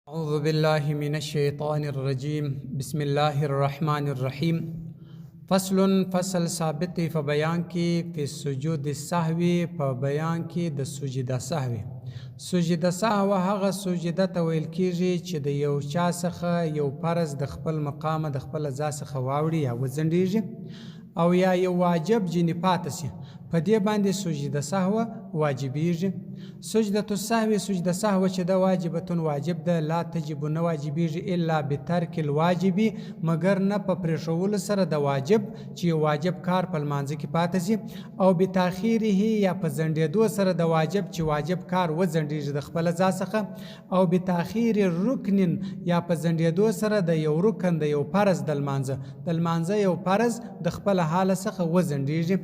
أعوذ بالله من الشيطان الرجيم بسم الله الرحمن الرحيم فصل ثابت په بیان کې په سجود السهو په بیان کې د سجده سهو. سجده سهو هغه سجده ته ویل کېږي چې د یو چا څخه یو فرض د خپل مقام د خپل ځای څخه واوړي یا وځنډېږي او یا یو واجب ځینې پاتې شي، په دې باندې سجده سهو واجبېږي. سجده السهو سجده سهو چې د واجبتون واجب ده، لا تجب نه واجبېږي الا بترک الواجبي، مګر نه په پرېښولو سره د واجب چې یو واجب کار په لمانځه کې پاتې شي، او بتاخیره یا په ځنډېدو سره د واجب چې واجب کار وځنډېږي د خپله ځای څخه، او بتاخیر رکن یا په ځنډېدو سره د یو رکن د یو فرض د لمانځه یو فرض د خپله حاله څخه وځنډېږي.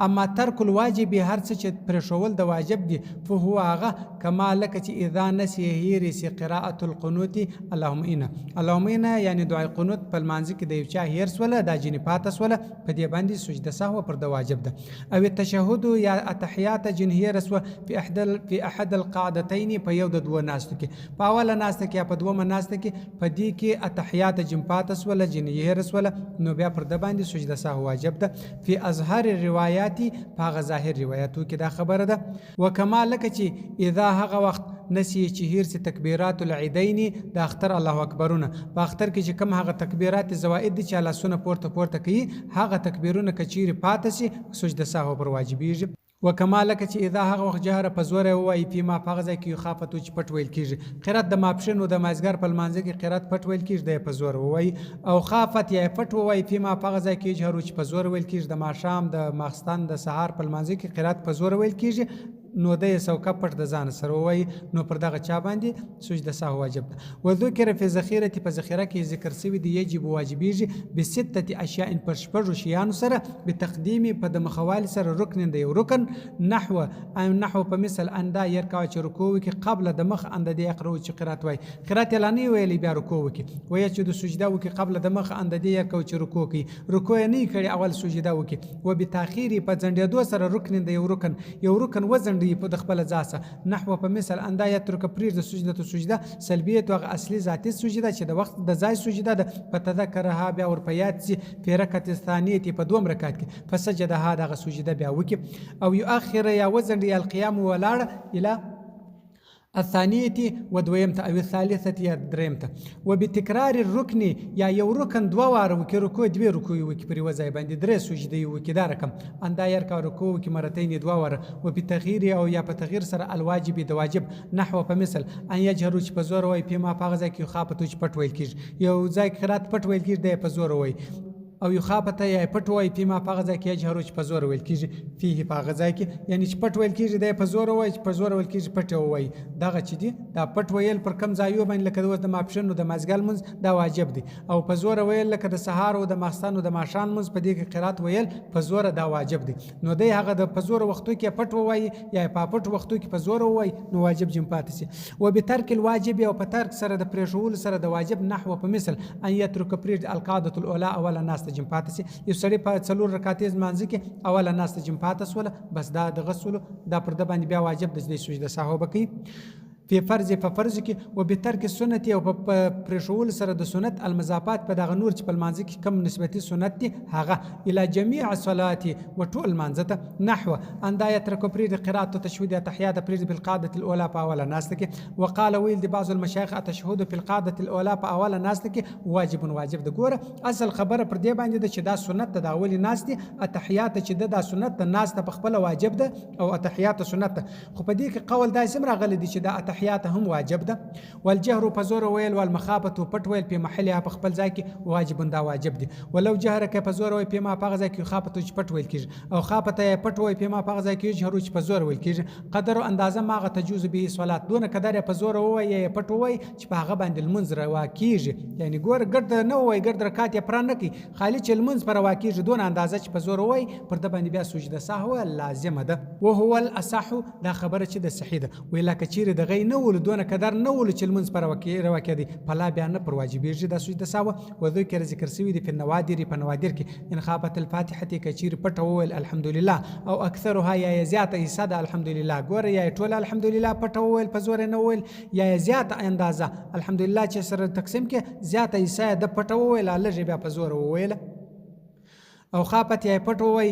اما ترک الواجب هر څه چې پرېښول د واجب دي فهو هغه کما لکه چې اذا نسي هیرې سي قراءة القنوت اللهم اینا یعنی دعای قنوت په لمانځه کې د یو چا هیر سوله دا جینې پاته سوله، په دې باندې سجده سهو پر د واجب ده. او التشهد یا اتحیات جن هیر سوه فی احد القعدتین په یو د دوه ناستو کې، په اوله ناسته کې یا په دومه ناسته کې په دې کې اتحیات جن پاته سوله جن هیر سوله، نو بیا پر د باندې سجده سهو واجب ده. فی اظهر الروایات په هغه ظاهر روایاتو کې دا خبره ده. وکما لکه چې اذا هغه وخت نسی چې هیر سي تکبیرات العیدین د اختر الله اکبرونه، په اختر کې چې کوم هغه تکبیرات زوائد دي چې لاسونه پورته کوي، هغه تکبیرونه کچیر پاتې سي سجده سهو پر واجبېږي. وکما لکه چې اذا هغه وخت جهره په زوره ووایي فی ما په هغه ځای کې یخافتو چې پټ ویل کېږي. قرات د ماپښین او د مازدیګر په لمانځه کې قرات پټ ویل کېږي، دی په زوره ووایي، او خافت یا پټ ووایي فی ما په هغه ځای کې یجهرو چې په زوره ویل کېږي، د ماښام د ماخستن د سهار په لمانځه کې قرات په زوره ویل کېږي، نو د سوکه پټ د ځان سره ووایي، نو پر دغه چا باندې سجده سهو واجب ده. وذکر فی ذخیره په ذخیره کې ذکر سوي دی یجب واجبېږي بسته اشیاء پر شپږو شیانو سره، بتقدیم په د مخوالي سره رکن د یو رکن نحو په مثل اندا يرکع چې رکوع وکي قبل د مخ اند د یقرو چې قرات وای قرات اعلاني ویلي بیا رکوع وکي، وای چې د سجده وکي قبل د مخ اند د یرکع چې رکوع کوي، رکوع نه کړي اول سجده وکي، و بتاخير په ځنډېدو سره رکن د یو رکن وزن په د خپل ځاسه نحو په مثل اندا یترک پریر د سجده سلبیت او اصلي ذاتي سجده چې د وخت د ځای سجده ده، په تذکرها بیا ور پیات سي په رکعت ثانیه په دوم رکعت کې فسجدها دغه سجده بیا وکي، او یؤخر یا وزن دی القيام ولاړ الى الثانیه و دویمته او الثالثه یا دریمته، وبتکرار الرکن یا یو رکن دوه واره وکي، رکوع دوه رکوع وکي پر وځای باندې درې سجده وکي، دا رقم اندا يرکع رکوع وکي مرتين دوه واره، و بتغییر او یا په تغییر سره الواجب د واجب نحو په مثل ان یجهرو چې په زور وای په ما پاغه ځکه خاپتو چې پټ ویل کیږي، یو ځای قرات پټ ویل کیږي د په زور وای، او یخافته یا پټ وای فيما پاغه ځای کې یجهرو چې په زور ویل کېږي، فيه پاغه ځای کې یعنی چې پټ ویل کېږي د په زور وای چې په زور ویل کېږي پټ وای، دغه چې دی دا پټ ویل پر کم ځایو باندې لکه د ماپښین او د مازګل منځ دا واجب دی، او په زور ویل لکه د سهار او د ماخستن او د ماښام منځ په دې کې قرات ویل په زور دا واجب دی، نو دی هغه د په زور وختو کې پټ وای یا په پټ وختو کې په زور وای نو واجب جن پاتې سي. و بترک الواجب او په ترک سره د پرېښول سره د واجب نحو په مثل ان یترک پرې القاعده الاولى اوله ناس ته جن پاتې سي، یو سړی په څلور رکعاتې لمانځه کې اوله ناسته جن پاته سوله، بس دا د غسلو دا پر د باندې بیا واجب د سجده سهو بکوي. په فرض کې و بترک سنت او په پرېښول سره د سنت المضافات په دغه نور چې په لمانځه کې کم نسبتي سنت دي هغه الی جميع الصلات و ټول لمانځه ته نحو اندا یترک پرې قرات تشهود تحیات پرې په القاعده الاولى په اوله ناسته کې، وقال ویل د بعض المشایخ التشهود په القاعده الاولى په اوله ناسته کې واجب د ګوره اصل خبره پر دې باندې چې دا سنت د اولی ناسته، اتحیات چې د سنت د ناسته په خپل واجب ده او اتحیات سنت، خو په دې کې قول داسې راغلی دي چې د اتحیات هم واجب ده، والجهر په زور ویل والمخافت پټ ویل په محلها په خپل ځای کې واجب دا واجب دي، ولو جهر کې په زور ویل په ما په ځای کې خافت چې پټ ویل کیږي، او خافت پټ ویل په ما په ځای کې جهر چې په زور ویل کیږي، قدر او اندازه ماغه تجوز به صلات دونه قدر په زور ویل پټ ویل چې په هغه باندې المنځ روا کیږي، یعنی ګور ګرد نه وای ګرد رکعات پران نه کی خالی چې المنځ پر روا کیږي دونه اندازه چې په زور ویل پر د باندې بیا سجده سهو لازمه ده. وهو الاصح دا خبره چې د صحیح ده، ویل کچیر د غین نه ول دونه قدر نه ول چې لمونځ پر روا کېدی فلا بیا نه پر واجبېږي دا سجده سهو. وذکر ذکر سوي دي په نوادر په نوادر کې ان خافت الفاتحه که چیرې پټه وویل الحمدلله او اکثرها یا زیاته حصه ده الحمدلله ګوره یا ټول الحمدلله پټه وویل په زور نه وویل یا زیاته اندازه الحمدلله چې سره تقسیم کې زیاته حصه ده پټه وویل لږ بیا په زور وویل. او خافت یا پټ ووی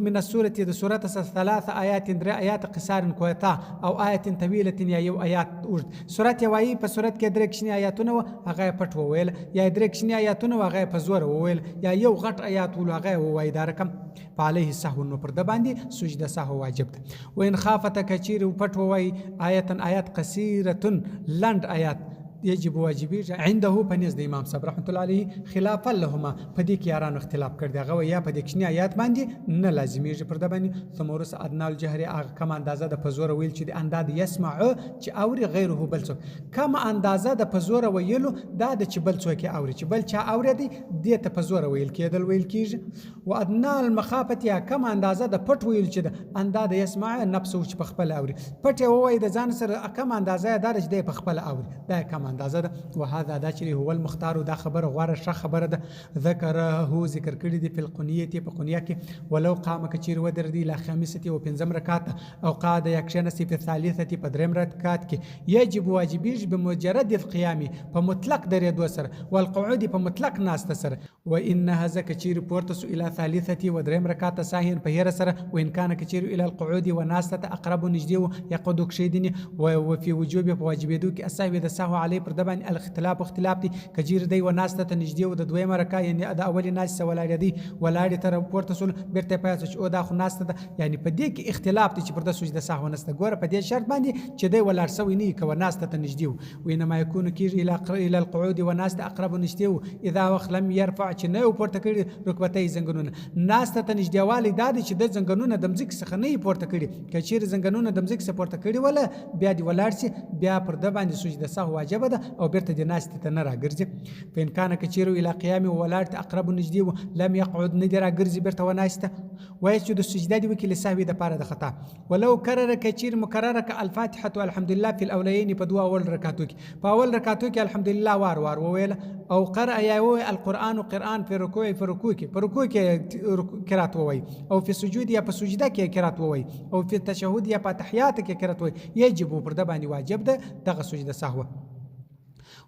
من السوره د سورت ثلاث آیات 3 آیات قصار کوتا او آیت طویله یا یو آیات اوږد سورت وایي په سورت کې 3 کښنی آیاتونه هغه پټ وویل یا 3 کښنی آیاتونه هغه په زور وویل یا یو غټ آیات ول هغه ووی دا رقم فعليه السهو نو پر د باندې سجده سهو واجب ده. وان خافت کچیر پټ ووی آیات قصيره لند آیات یجب واجبی عنده پنځ د امام صاحب رحمت الله علیه خلاف لهما په دې کې یارانو اختلاف کړ دی هغه یا په دې کښنی آیات باندې نه لازمیږي پر د باندې ثم ورس ادنا الجهر هغه کم اندازه د پزور ویل چې د انداد یسمع چې اوري غیره بل څوک کم اندازه د پزور ویلو دا د چې بل څوک اوري چې بل چا اوري دی د ته پزور ویل کېدل ویل کیږي. و ادنا المخافه یا کم اندازه د پټ ویل چې د انداد یسمع نفس چې په خپل اوري پټ وای د ځان سره کم اندازه دا چې د په خپل اوري دا کم اندازه ده. وهذا دا چې هو المختار دا خبره غوره ښه خبره ده. ذکره ذکر کړی دی په القنیه په قنیه کې ولو قام کچیر ودر دی لا خامسه او پنځم رکعت او قاعده یکشنسی په ثالثه په دریم رکعت کې یجب واجبیج بمجرد القيام په مطلق درېدو سره والقعود په مطلق ناسته سره و انها کچیر پورته الى ثالثه و دریم رکعت ساهن په هر سره و ان کان کچیر الى القعود وناسته اقرب نجدي يقعد کشیدنی و فی وجوب واجبیدو کې اساوی د سهو علی پر دبن الاختلاف اختلاف دي کجیر دی و ناسته ته نږدې و د دویمه رکعه یعنی د اولی ناسته ولاړ دی ولاړ تر پورته سول بیرته پاتې چې او دا خو ناسته ده یعنی په دې کې اختلاف دي چې پر د سجده سهو نسته ګوره په دې شرط باندې چې دی ولاړ سوی نه کو ناسته ته نږدې و انما يكون کیږي الى القعود و ناسته اقرب نږدې اذا وخت لم يرفع چې نه پورته کړي رکبتي زنګنونه ناسته ته نږدې والی دا چې د زنګنونه د مزک څخه نه پورته کړي کچیر زنګنونه د مزک څخه پورته کړي ولا بیا دی ولاړ سي بیا پر د باندې سجده سهو واجب ده او بیرته د ناسته ته نه راګرځي. فإن كان کچیر الى قيام ولاړ اقرب نږدې لم يقعد ندر راګرځي بیرته وناسته ويسجد السجده دی وکیل سهوی د پاره د خطا ولو کرر کچیر مکرره ک الفاتحه والحمد لله في الاولين په دوه اول رکعاتو کې په اول رکعاتو کې الحمد لله وار وویل او قرأ یا القرآن قرآن في ركوع کې قرات ووي او في سجود یا په سجده کې قرات ووي او في تشهد یا په تحیات کې قرات ووي یجب پر د باندې واجب ده دغه سجده سهو.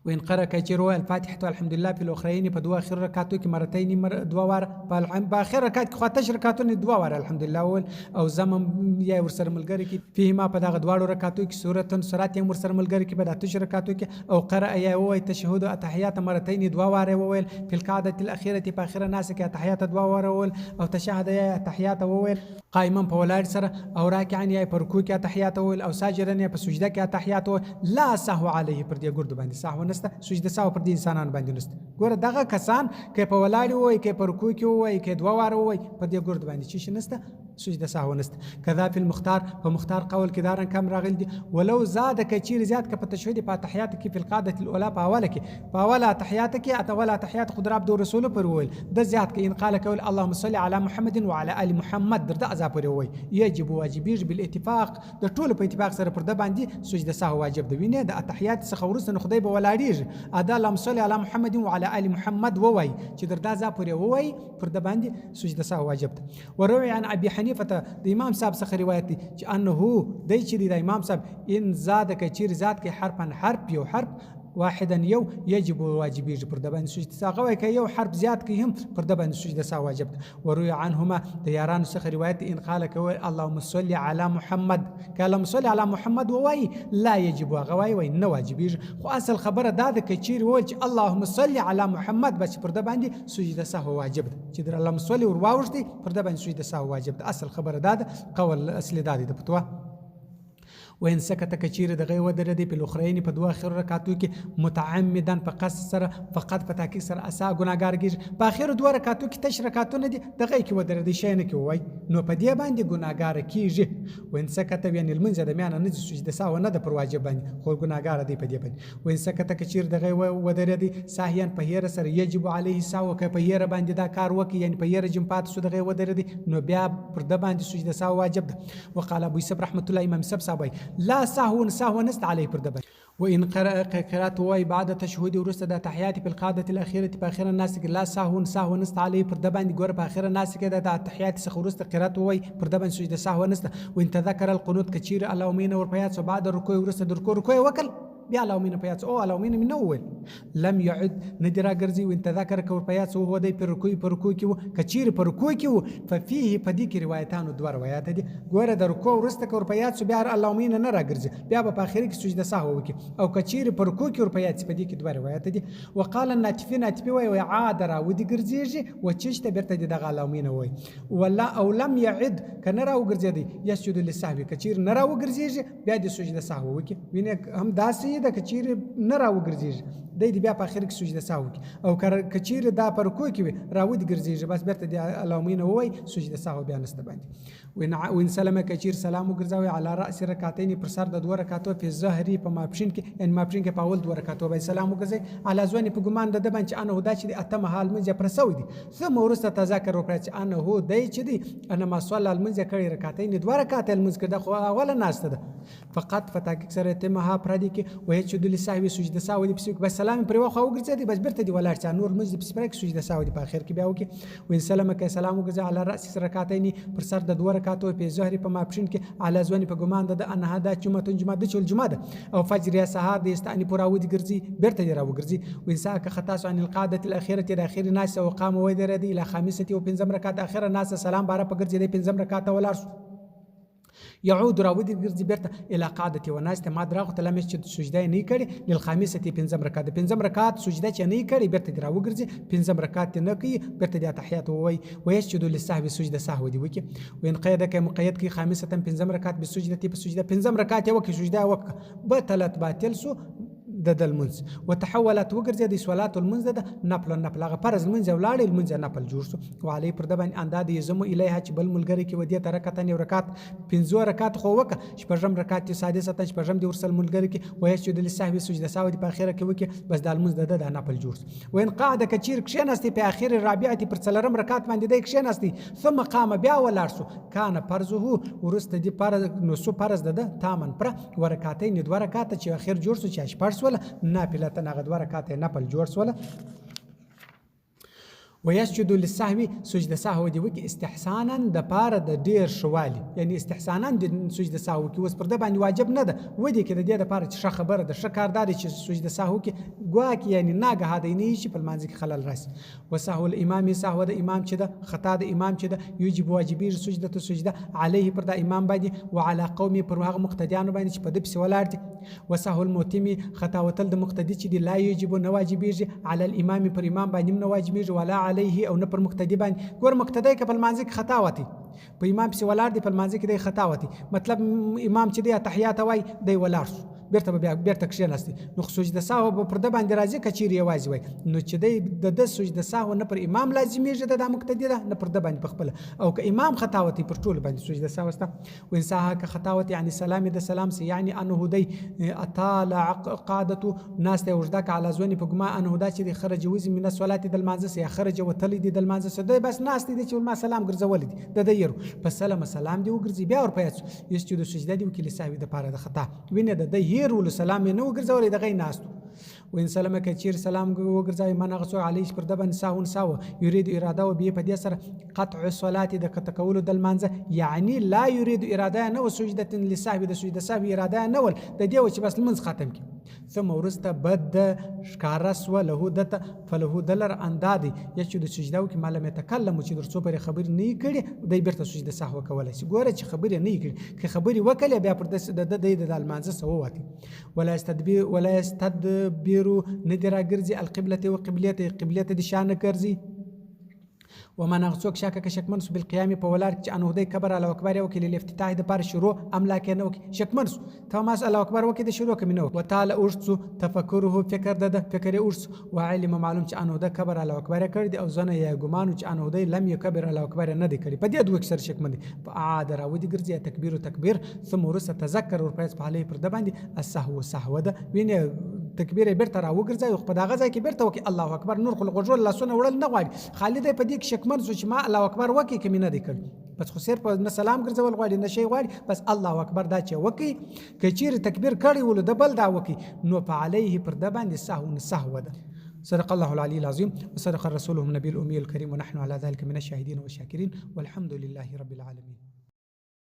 وان قرأ کچیرو الفاتحه والحمد لله في الاخرين په دوه اخر رکعاتو کې مرتين دوه وار په اخر رکعت کې خاطر رکعاتونه دوه وار الحمد لله ول او زمم یا ورسره ملګری کې فيهما په دغه دواړو رکعاتو کې سورت یې ورسره ملګری کې په دغه رکعاتو کې او قرأ یا وای تشهد التحیات مرتين دوه وار وویل په القعده الاخيره په اخر ناس کې التحیات دوه وار وویل او تشهد یا التحیات وویل قائما په ولاړ سره او راکعا یا په رکوع کې التحیات وویل او ساجدا یا په سجده کې التحیات لا سهو علیه پر دې ګرد باندې سهو نسته سجده سهو پر دې انسانان باندې نسته ګوره دغه کسان کې په ولاړ وای کې په رکوع کې وای کې دوه وار وای په دې ګرد باندې چې نسته سجده سهو نسته. کذا فی المختار په مختار قول کې دارن کم راغل دي ولو زاد کچیر زیات ک په تشهود په تحیات کې په القاده الاولى په اوله کې په اوله تحیات کې اتولا تحیات خضر عبد رسول پر ویل د زیات کې ان قال قول اللهم صل على محمد وعلى ال محمد درد عذاب پر وی یجب واجبیج بالاتفاق د ټول په اتفاق سره پر د باندې سجده سهو واجب دی وینه د تحیات څخه ورسره خدای به ولاړیږي ادا اللهم صل على محمد وعلى ال محمد ووي چې درد عذاب پر وی پر د باندې سجده سهو واجب دی. وروي عن ابي حنیفه د امام صاحب څخه روایت دی چې انه دی چې د امام صاحب ان زاد کچیر زاد کې حرف یو حرف واحدا یو یجب واجبیږي پر د باندې سجده سهو کوي که یو حرف زیات کوي هم پر د باندې سجده سهو واجب ده. وروي عنهما د یارانو څخه روایت ان قال کوي اللهم صل على محمد کلم صل على محمد ووای لا یجب وای نه واجبیږي خو اصل خبره دا ده کچیر وای چې اللهم صل على محمد بس پر د باندې سجده سهو واجب ده چې در اللهم صل ور واوښتي پر د باندې سجده سهو واجب ده اصل خبره دا ده قول اصلي دا ده فتوا. وان سکت کچیر دغه ودر دی په الاخرین په دوه اخر رکعاتو کې متعمدا په قصد سره فقط په تاکید سره اسا ګناګار کیږي په اخر دوه رکعاتو کې تش رکعاتونه دي دغه کې ودر دی شي نه کې وای نو په دې باندې ګناګار کیږي. وان سکت یعنی المنځ د میانه نه سجده سهو نه د پر واجب باندې خو ګناګار دی په دې باندې. وان سکت کچیر دغه ودر دی ساهیان په هیر سره یجب علیه سهو که په هیر باندې دا کار وکي یعنی په هیر جمپات سو دغه ودر دی نو بیا پر د باندې سجده سهو واجب ده. وقال ابو یوسف رحمت الله امام صاحب لا سهو نست علیه پر ده باندې. وإن قرأت وای بعد تشهد ورسته د تحیات په القاده الاخيره په اخره ناس کې لا سهو نست علی پر د باندې ګور په اخره ناس کې د تحیات څخه ورسته قرأت وای پر د باندې سجده سهو نست. وإن تذكر القنوت کچیر اللهم ور پیات بعد رکوع ورسته د رکوع وکل بیا اللهم پیات او اللهم من اول لم يعد ندرا ګرځي. وإن تذكر کور پیات هو د پر رکوع کې کچیر پر رکوع کې ففيه پدې کې روایتانو دوه روایت دي. ګوره د رکوع ورسته کور پیات بیا اللهم نه راګرځي بیا په اخره کې سجده سهو وکي او کچیر پر رکوع کې ور پیات پدې کې دوه روایت دي. وقال الناتفي وای عاد را ودي ګرځيږي و چشته برته د اللهم وای ولا او لم يعد کنه را وګرځي يسجد للسهو کچیر نه را وګرځيږي بیا د سجده سهو وکي. وینه هم داسې د کچیر نه را وګرځيږي د بیا په اخر کې سجده سهو وکي او کچیر دا پر رکوع کې را ودي ګرځيږي بس برته د اللهم وای سجده سهو بیا نست باندې. وإن سلم کچیر سلام وګرځوي على راس رکعتين پر سر د دوه رکعاتو په ظاهري په ماپښین کې ان ماپښین کې په اول دوه رکعاتو باندې سلام وګرځي على ځواني په ګمان د باندې انه هدا چې اتم حال منځ پر سوي دي ثم ورسته تذکر وکړي چې انه هو دای چې دي انا ما صلى المنځ کړي رکعتين دوه رکعات المنځ کړه خو اوله ناشته ده فقط فتاک سره تمها پردي کې وای چې د لساوي سجده ساو دي بس سلام پر واخو وګرځي بس برته دی ولاړ چې نور منځ په سپرک سجده ساو دي په اخر کې بیا وکي. وإن سلم کې سلام وګرځي على راس رکعتين پر سر د دوه رکعاتو په ظاهري په ماپښین کې على ځواني په ګمان د ان هدا جمعه د چول جمعه ده او فجر یا سحر د استانی پر اود ګرځي برته دی را وګرځي. وإن ساک خطاس عن القاده الاخيره د اخر ناس وقام ودر دی الى خامسه او پنځم رکعت اخر ناس سلام بار په ګرځي د پنځم رکعت ولاړ يعود راودي ګرځي برته الى قاده وناس ته ما دراغه ته لمس چې سجده نه کړي للخامسه پنځم رکعت پنځم رکعت سجده چې نه کړي برته دی را وګرځي پنځم رکعت نه کوي برته د تحیات وای ويسجد للسهو سجده سهو دی وکي. وإن قيد کې مقید کې خامسه پنځم رکعت به سجده په سجده پنځم رکعت وکي سجده وک بتلت باطل سو د المنز وتحولت وګرځي د صلات المنز د نفل هغه فرض المنز ولاړ المنز نفل جوړ سو وعلي پر د باندې انداد یزم الیها چې بل ملګری کې ودی ترکته نه رکعت پنځو رکعت خو وک شپږم رکعت سادسه شپږم د ورسل ملګری کې ويسجد للسهو سجده سهو په اخره کې وکي بس د المنز د نفل جوړ سو. وين قاعده کچیر کښناستي په اخر الرابعه پر څلرم رکعت باندې د کښناستي ثم قام بیا ولاړ سو کان فرضه ورسته دی فرض نو سو فرض د تامن پر ورکعتین دوه رکعت چې اخر جوړ سو چې شپږ نافله هغه دوه رکعات نفل جوړ سول. ويسجد للسهو سجده سهو دی وکي استحسانا د پاره د ډیر شوالي یعنی استحسانا د سجده سهو کې وس پر د باندې واجب نه ده ودی کې د دې د پاره چې خبره د شکاردار چې سجده سهو کې ګواکي یعنی ناګه د نه شي په منځ کې خلل راسي. وسهو الامام سهو د امام چې د خطا د امام چې د یوجب واجبي سجده عليه پر د امام باندې وعلى قومي پر هغه مقتدیانو باندې چې په دې پس ولاړ دي. وسهو المتم خطا وتل د مقتدی چې لا یجب نه واجبيږي على الامام پر امام باندې نه واجبيږي ولا عليه او نه پر مقتدی باندې ګور مقتدی که په منځ کې خطا وتی په امام سي ولاړ دی په منځ کې دی خطا وتی مطلب امام چې دی تحیات وای دی ولاړ بیرته بیرته کښیناستي نو سجده سهو پر د باندې راځي کچیر یوازې وای نو چې دی د سجده سهو نه پر امام لازميږي د مقتدی ده نه پر د باندې خپل او که امام خطا وتی پر ټول باندې سجده سهو است. وإن ساها که خطا وتی یعنی سلام د سلام سي یعنی انه دی اطال قاعدته ناس ته وجدک على زونی په ګما انه دا چې خرج وز من الصلاه د المانزه سي خرج وتل دي د المانزه سي بس ناس دي چې ما سلام ګرځول دي د دیر پس سلام دی وګرځي بیا ور پیاس یسجد سجده دی وکي لساوي د پاره د خطا وینه د هیر ول سلام نه وګرځول د غي ناستو. وإن سلم کچیر سلام وګرځي من غسو علیش پر دبن ساو یرید اراده و به په دې سره قطع الصلاه د کتکول د المانزه یعنی لا یرید اراده نه وسجده لصاحب د سجده صاحب اراده نه ول د دې و چې بس المنز ختم کی ثم ورسته بد شکارس وله دت فله دلر اندادي چې د سجده کې معلومه تکلم چې درڅو پر خبر نه کړي د بیرته سجده صحو کولای شي ګوره چې خبر نه کړي که خبري وکړي بیا پر د المانزه سوواتي ولا يستدبر ندرا ګرځي القبلة وقبلته د شان ګرځي ومن اغسوک شاکه که شکمن سو بالقیام په ولار چې انه دی کبر الله اکبر او کې الافتتاح د پر شروع املاک نه وک شکمن سو تماس الله اکبر وکي د شروع کمنو وتعالى ارسو تفکره فکر د فکر ارس وعلم معلوم چې انه د کبر الله اکبر کړ دی او زنه یا ګمان چې انه دی لم یکبر الله اکبر نه دی کړی په دې دوه اکثر شکمن دی فعاد راودي ګرځي تکبیر ثم ورس تذکر ور پس په علی پر د باندې السهو سهو د وینه تکبیر یې بیرته راوګرځوي خو په دغه ځای کې بیرته وکړي الله اکبر. نور خو له غوږو لاسونه وړل نه غواړي، خالي دی په دې کې شکمن شو چې ما الله اکبر وکړي که مې نه دی کړی، بس خو صرف نه سلام ګرځول غواړي نه شی غواړي، بس الله اکبر دا چې وکړي. که چیرې تکبیر کړی ولو د بل دا وکړي نو فعلیه پر ده باندې سهو ده. صدق الله العلي العظيم وصدق رسوله النبي الأمي الكريم ونحن على ذلك من الشاهدين والشاكرين والحمد لله رب العالمين.